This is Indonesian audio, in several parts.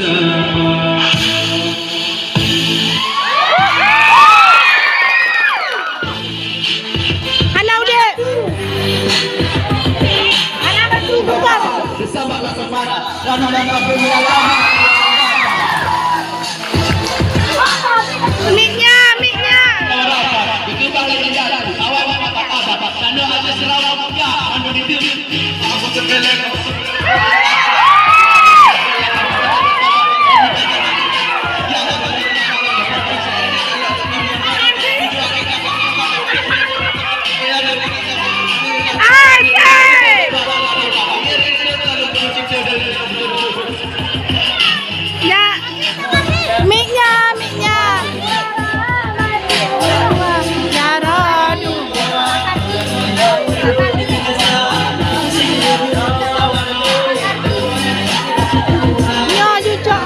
Halau dia. Anak batu bukan. Bersama semara lama-lama berjalan. Miknya, miknya. Itu balik jalan. Awal apa? Sana ada serawak ya. Anu itu. Aku tergeleng. Ya, miknya, miknya. Cara Nyo juga.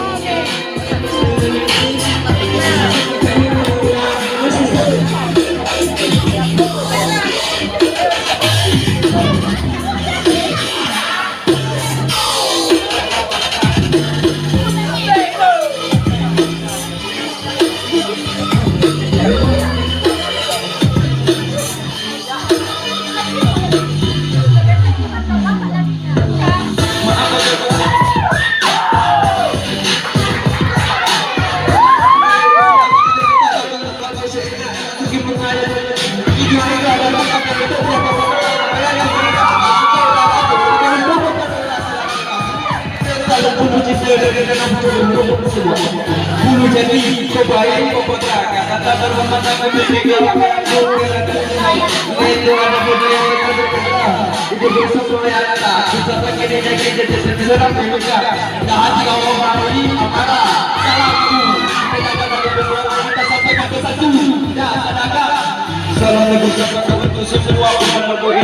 Bulu jadi kebaik kota kata berhormat kemerdekaan itu ada budaya yang terkenal itu bersesuaian kata bisa pakai jadi serang mereka dan kalau mari amarah salamku kita dapat berdoa kita sampai ke satu dan sedekah salam negara untuk semua umat berdoa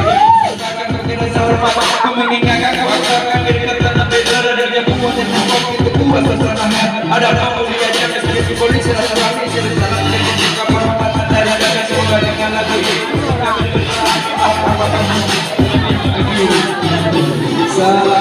akan berkira hormat mengingatkan kepada mereka tentang beda dan yang membuat itu kuat sesananya ada pemulihan yang sebagai polisi rasa ini secara terjadi kehormatan dari negara semoga dengan lagu ini salam